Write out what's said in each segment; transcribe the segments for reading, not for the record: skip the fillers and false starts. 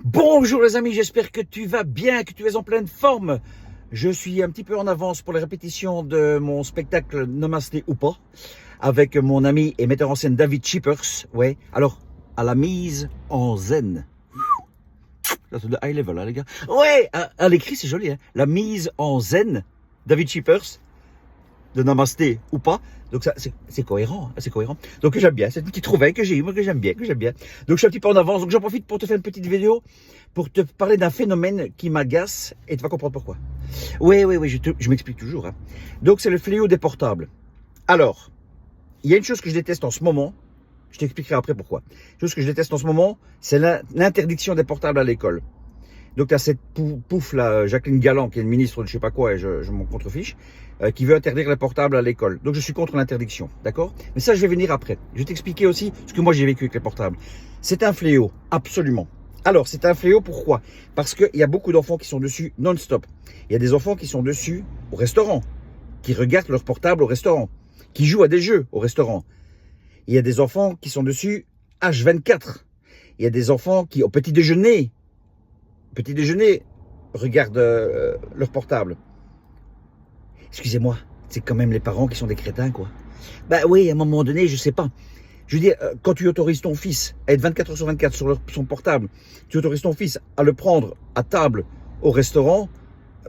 Bonjour les amis, j'espère que tu vas bien, que tu es en pleine forme. Je suis un petit peu en avance pour les répétitions de mon spectacle Namasté ou pas, avec mon ami et metteur en scène David Chippers. Ouais, alors, à la mise en zen. Là, c'est de high level, hein, les gars. Ouais, à l'écrit, c'est joli, hein. La mise en zen, David Chippers, de Namasté ou pas. Donc ça, c'est cohérent, hein, c'est cohérent. Donc j'aime bien, c'est une petite trouvaille que j'ai eue, moi que j'aime bien. Donc je suis un petit peu en avance, donc j'en profite pour te faire une petite vidéo, pour te parler d'un phénomène qui m'agace, et tu vas comprendre pourquoi. Oui, je m'explique toujours. Hein. Donc c'est le fléau des portables. Alors, il y a une chose que je déteste en ce moment, je t'expliquerai après pourquoi. Une chose que je déteste en ce moment, c'est l'interdiction des portables à l'école. Donc tu as cette pouffe là, Jacqueline Galland, qui est le ministre de je sais pas quoi, et je m'en contrefiche, qui veut interdire les portables à l'école. Donc je suis contre l'interdiction, d'accord? Mais ça, je vais venir après. Je vais t'expliquer aussi ce que moi j'ai vécu avec les portables. C'est un fléau, absolument. Alors, c'est un fléau, pourquoi? Parce qu'il y a beaucoup d'enfants qui sont dessus non-stop. Il y a des enfants qui sont dessus au restaurant, qui regardent leur portable au restaurant, qui jouent à des jeux au restaurant. Il y a des enfants qui sont dessus H24. Il y a des enfants qui, au petit déjeuner, regardent leur portable. Excusez-moi, c'est quand même les parents qui sont des crétins, quoi. Bah oui, à un moment donné, je sais pas. Je veux dire, quand tu autorises ton fils à être 24 heures sur 24 sur son portable, tu autorises ton fils à le prendre à table au restaurant,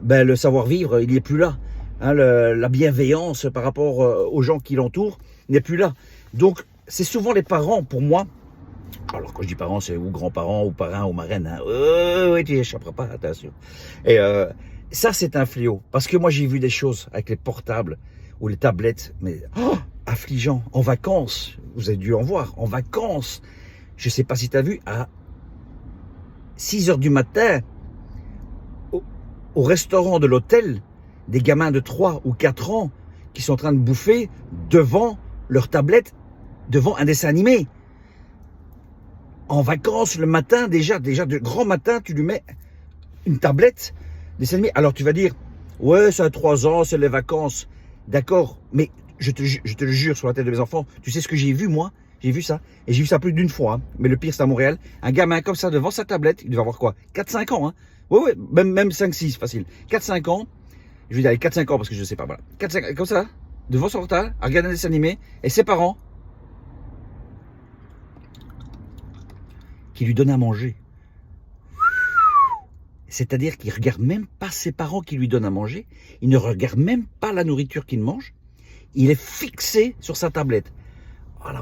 ben le savoir-vivre, il n'est plus là. Hein, la bienveillance par rapport aux gens qui l'entourent n'est plus là. Donc, c'est souvent les parents, pour moi. Alors, quand je dis parents, c'est ou grands-parents, ou parrains, ou marraines. Hein. Oui, tu n'y échapperas pas, attention. Et ça, c'est un fléau. Parce que moi, j'ai vu des choses avec les portables ou les tablettes, mais affligeant. En vacances, vous avez dû en voir, en vacances. Je ne sais pas si tu as vu, à 6 heures du matin, au restaurant de l'hôtel, des gamins de 3 ou 4 ans qui sont en train de bouffer devant leur tablette, devant un dessin animé. En vacances, le matin, déjà de grand matin, tu lui mets une tablette, dessin animé. Alors tu vas dire, ouais, c'est à 3 ans, c'est les vacances. D'accord, mais je te le jure sur la tête de mes enfants, tu sais ce que j'ai vu, moi? J'ai vu ça. Et j'ai vu ça plus d'une fois. Hein. Mais le pire, c'est à Montréal. Un gamin comme ça, devant sa tablette, il devait avoir quoi? 4-5 ans, hein? Ouais, même 5-6, facile. 4-5 ans. Je vais dire 4-5 ans parce que je ne sais pas, voilà. 4-5 comme ça, devant son portable, à regarder un dessin animé, et ses parents qui lui donnent à manger. C'est-à-dire qu'il ne regarde même pas ses parents qui lui donnent à manger, il ne regarde même pas la nourriture qu'il mange, il est fixé sur sa tablette. Oh la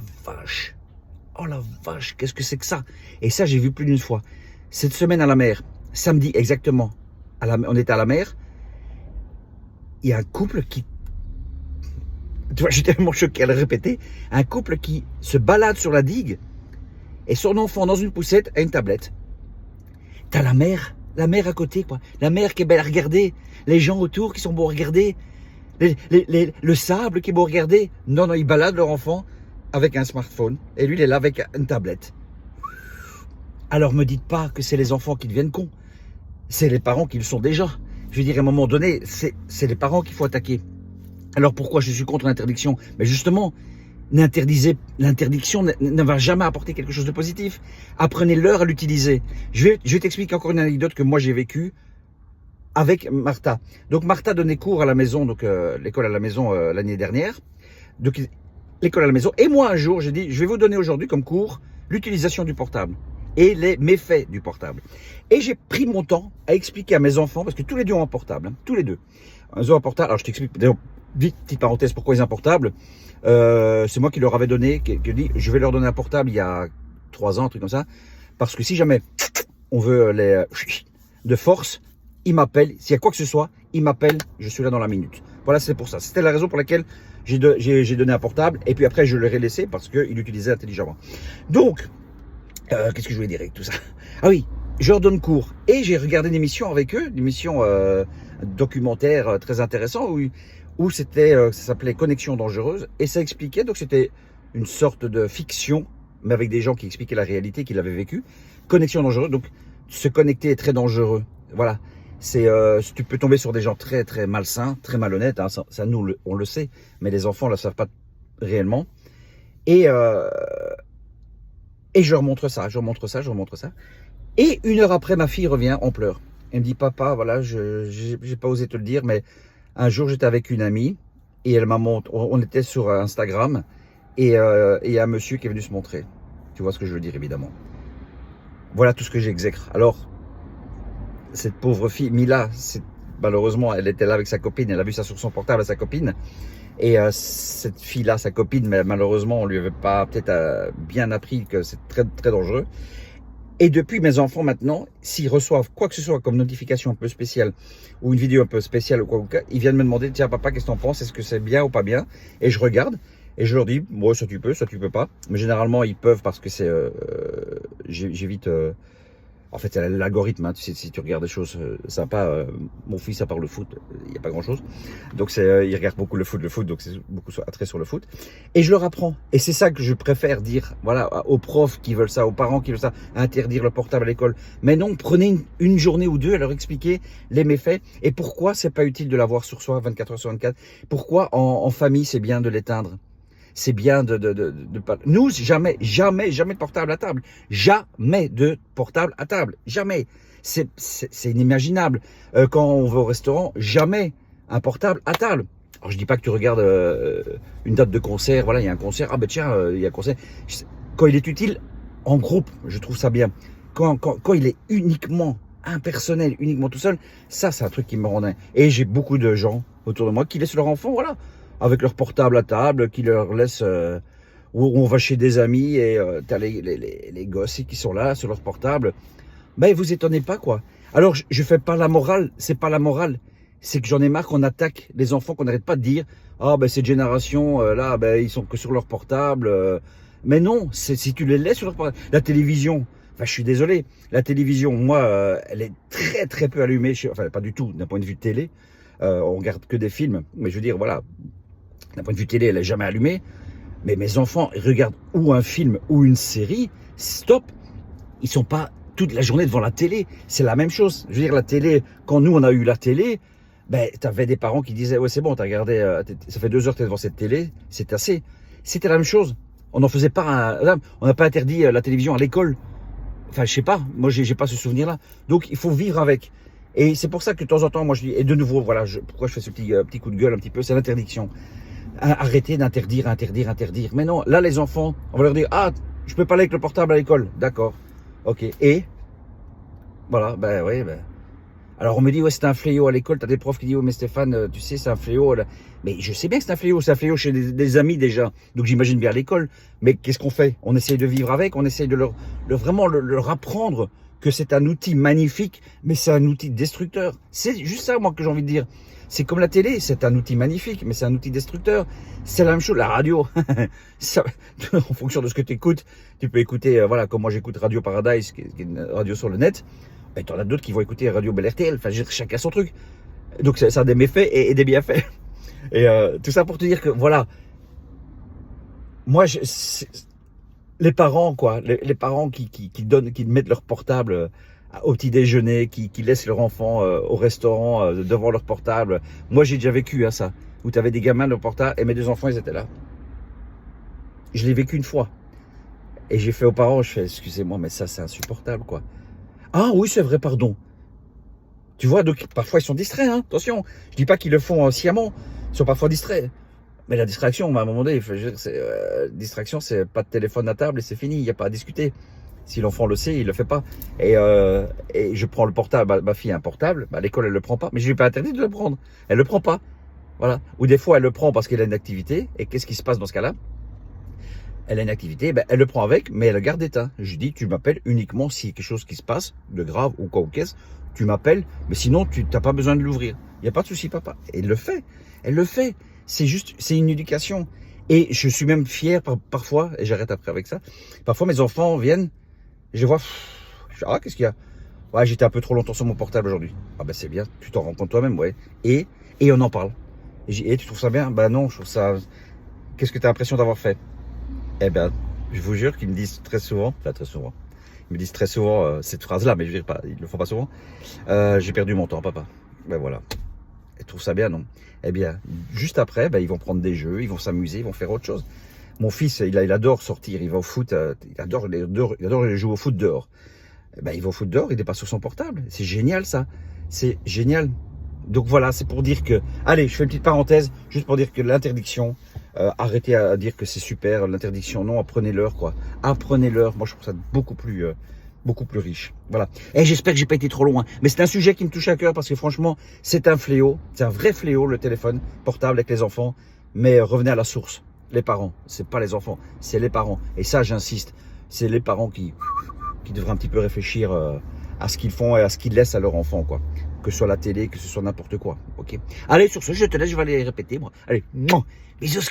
vache, qu'est-ce que c'est que ça? Et ça, j'ai vu plus d'une fois. Cette semaine à la mer, samedi exactement, on était à la mer, il y a un couple qui, tu vois, j'étais tellement choqué à le répéter, un couple qui se balade sur la digue et son enfant dans une poussette a une tablette. T'as la mer à côté, quoi. La mer qui est belle à regarder, les gens autour qui sont beaux à regarder, le sable qui est beau à regarder. Non, ils baladent leur enfant avec un smartphone et lui, il est là avec une tablette. Alors, me dites pas que c'est les enfants qui deviennent cons. C'est les parents qui le sont déjà. Je veux dire, à un moment donné, c'est les parents qu'il faut attaquer. Alors, pourquoi je suis contre l'interdiction? Mais justement, l'interdiction ne va jamais apporter quelque chose de positif. Apprenez-leur à l'utiliser. Je vais t'expliquer encore une anecdote que moi j'ai vécue avec Martha. Donc Martha donnait cours à la maison, donc l'école à la maison l'année dernière. Donc l'école à la maison. Et moi un jour, j'ai dit, je vais vous donner aujourd'hui comme cours l'utilisation du portable et les méfaits du portable. Et j'ai pris mon temps à expliquer à mes enfants, parce que tous les deux ont un portable, hein, tous les deux. Ils ont un portable. Alors je t'explique, d'ailleurs, vite, petite parenthèse, pourquoi ils ont un portable. C'est moi qui leur avais donné, qui dit, je vais leur donner un portable il y a 3 ans, un truc comme ça, parce que si jamais on veut les de force, ils m'appellent, s'il y a quoi que ce soit, ils m'appellent, je suis là dans la minute. Voilà, c'est pour ça. C'était la raison pour laquelle j'ai donné un portable, et puis après je leur ai laissé parce qu'ils l'utilisaient intelligemment. Donc, qu'est-ce que je voulais dire avec tout ça? Ah oui, je leur donne cours, et j'ai regardé une émission avec eux, une émission documentaire très intéressante, où c'était, ça s'appelait Connexion dangereuse, et ça expliquait, donc c'était une sorte de fiction, mais avec des gens qui expliquaient la réalité qu'ils avaient vécue. Connexion dangereuse, donc se connecter est très dangereux. Voilà, tu peux tomber sur des gens très très malsains, très malhonnêtes, hein, ça nous on le sait, mais les enfants ne le savent pas réellement. Et je leur montre ça, Et 1 heure après, ma fille revient en pleurs. Elle me dit, papa, voilà, j'ai pas osé te le dire, mais un jour, j'étais avec une amie et elle m'a montré, on était sur Instagram et il y a un monsieur qui est venu se montrer. Tu vois ce que je veux dire, évidemment. Voilà tout ce que j'exècre. Alors, cette pauvre fille, Mila, malheureusement, elle était là avec sa copine, elle a vu ça sur son portable à sa copine. Et cette fille-là, sa copine, mais malheureusement, on lui avait pas peut-être bien appris que c'est très, très dangereux. Et depuis, mes enfants maintenant, s'ils reçoivent quoi que ce soit comme notification un peu spéciale ou une vidéo un peu spéciale ou quoi, ils viennent me demander, tiens papa, qu'est-ce que t'en penses? Est-ce que c'est bien ou pas bien? Et je regarde et je leur dis, moi, ça tu peux pas. Mais généralement, ils peuvent parce que c'est, j'évite. En fait, c'est l'algorithme, hein. Tu sais, si tu regardes des choses sympas, mon fils, à part le foot, il n'y a pas grand-chose. Donc, il regarde beaucoup le foot, donc c'est beaucoup attrait sur le foot. Et je leur apprends. Et c'est ça que je préfère dire, voilà, aux profs qui veulent ça, aux parents qui veulent ça, interdire le portable à l'école. Mais non, prenez une journée ou deux à leur expliquer les méfaits et pourquoi c'est pas utile de l'avoir sur soi 24 heures sur 24. Pourquoi en famille, c'est bien de l'éteindre. C'est bien de pas. Nous, jamais de portable à table. Jamais de portable à table. Jamais. C'est inimaginable. Quand on va au restaurant, jamais un portable à table. Alors, je dis pas que tu regardes une date de concert. Voilà, il y a un concert. Ah ben tiens, il y a un concert. Quand il est utile, en groupe, je trouve ça bien. Quand il est uniquement impersonnel, uniquement tout seul, ça, c'est un truc qui me rend dingue. Et j'ai beaucoup de gens autour de moi qui laissent leur enfant, voilà, avec leur portable à table, qui leur laissent, où on va chez des amis et t'as les gosses qui sont là sur leur portable. Ben, vous étonnez pas, quoi. Alors, je fais pas la morale, c'est pas la morale. C'est que j'en ai marre qu'on attaque les enfants, qu'on n'arrête pas de dire, ah, ben, cette génération, là, ben, ils sont que sur leur portable. Mais non, si tu les laisses sur leur portable. La télévision, enfin, je suis désolé, la télévision, moi, elle est très, très peu allumée, enfin, pas du tout, d'un point de vue télé. On regarde que des films, mais je veux dire, voilà, d'un point de vue télé, elle n'est jamais allumée. Mais mes enfants, ils regardent ou un film ou une série, stop. Ils sont pas toute la journée devant la télé. C'est la même chose. Je veux dire, la télé, quand nous, on a eu la télé, ben, tu avais des parents qui disaient, ouais, c'est bon, t'as regardé, ça fait 2 heures que t'es devant cette télé, c'est assez. C'était la même chose. On n'en faisait pas on n'a pas interdit la télévision à l'école. Enfin, je sais pas. Moi, j'ai pas ce souvenir-là. Donc, il faut vivre avec. Et c'est pour ça que de temps en temps, moi, je dis, et de nouveau, voilà, pourquoi je fais ce petit coup de gueule un petit peu, c'est l'interdiction. Arrêtez d'interdire, interdire. Mais non, là, les enfants, on va leur dire, ah, je peux parler avec le portable à l'école. D'accord. Ok. Et voilà, ben oui, ben. Alors on me dit, ouais, c'est un fléau à l'école. T'as des profs qui disent, ouais, mais Stéphane, tu sais, c'est un fléau. Là. Mais je sais bien que c'est un fléau chez des amis déjà. Donc j'imagine bien à l'école. Mais qu'est-ce qu'on fait? On essaye de vivre avec, on essaye de vraiment leur apprendre que c'est un outil magnifique, mais c'est un outil destructeur. C'est juste ça, moi, que j'ai envie de dire. C'est comme la télé, c'est un outil magnifique, mais c'est un outil destructeur. C'est la même chose, la radio. Ça, en fonction de ce que tu écoutes, tu peux écouter, voilà, comme moi j'écoute Radio Paradise, qui est une radio sur le net. Et tu en as d'autres qui vont écouter Radio Bel RTL. Enfin, chacun son truc. Donc ça a des méfaits et des bienfaits. Et tout ça pour te dire que, voilà, moi, les parents, quoi, les parents qui mettent leur portable au petit déjeuner, qui laissent leur enfant au restaurant devant leur portable. Moi, j'ai déjà vécu ça, où tu avais des gamins leur portable et mes 2 enfants, ils étaient là. Je l'ai vécu une fois. Et j'ai fait aux parents, je fais, excusez-moi, mais ça, c'est insupportable, quoi. Ah oui, c'est vrai, pardon. Tu vois, donc parfois ils sont distraits, hein, attention. Je dis pas qu'ils le font sciemment, ils sont parfois distraits. Mais la distraction, à un moment donné, distraction, c'est pas de téléphone à table et c'est fini, il n'y a pas à discuter. Si l'enfant le sait, il le fait pas. Et je prends le portable, ma fille a un portable, à l'école elle le prend pas, mais je lui ai pas interdit de le prendre. Elle le prend pas. Voilà. Ou des fois elle le prend parce qu'elle a une activité, et qu'est-ce qui se passe dans ce cas-là? Elle a une activité, ben, elle le prend avec, mais elle le garde éteint. Je dis, tu m'appelles uniquement s'il y a quelque chose qui se passe, de grave ou quoi ou qu'est-ce, tu m'appelles, mais sinon, tu n'as pas besoin de l'ouvrir. Il n'y a pas de souci, papa. Et elle le fait. Elle le fait. C'est juste, c'est une éducation. Et je suis même fier parfois, et j'arrête après avec ça, parfois mes enfants viennent, je vois, ah, qu'est-ce qu'il y a? Ouais, j'étais un peu trop longtemps sur mon portable aujourd'hui. Ah ben c'est bien, tu t'en rends compte toi-même, ouais. Et on en parle. Et tu trouves ça bien? Ben non, je trouve ça... Qu'est-ce que tu as l'impression d'avoir fait? Eh bien, je vous jure qu'ils me disent très souvent, ils me disent très souvent cette phrase-là, mais je veux dire pas, ils le font pas souvent. J'ai perdu mon temps, papa. Ben voilà. Et trouve ça bien, non? Eh bien, juste après, ben, ils vont prendre des jeux, ils vont s'amuser, ils vont faire autre chose. Mon fils, il adore sortir, il va au foot, il adore jouer au foot dehors. eh ben, il va au foot dehors, il n'est pas sur son portable. C'est génial ça. C'est génial. Donc voilà, c'est pour dire que... Allez, je fais une petite parenthèse, juste pour dire que l'interdiction, arrêtez à dire que c'est super, l'interdiction, non, apprenez-leur quoi. Apprenez-leur, moi je trouve ça beaucoup plus riche. Voilà. Et j'espère que j'ai pas été trop loin. Mais c'est un sujet qui me touche à cœur parce que franchement, c'est un fléau. C'est un vrai fléau, le téléphone portable avec les enfants. Mais revenez à la source. Les parents, c'est pas les enfants, c'est les parents. Et ça, j'insiste, c'est les parents qui devraient un petit peu réfléchir à ce qu'ils font et à ce qu'ils laissent à leurs enfants, quoi. Que ce soit la télé, que ce soit n'importe quoi. Ok. Allez, sur ce, je te laisse, je vais aller répéter, moi. Allez, bisous,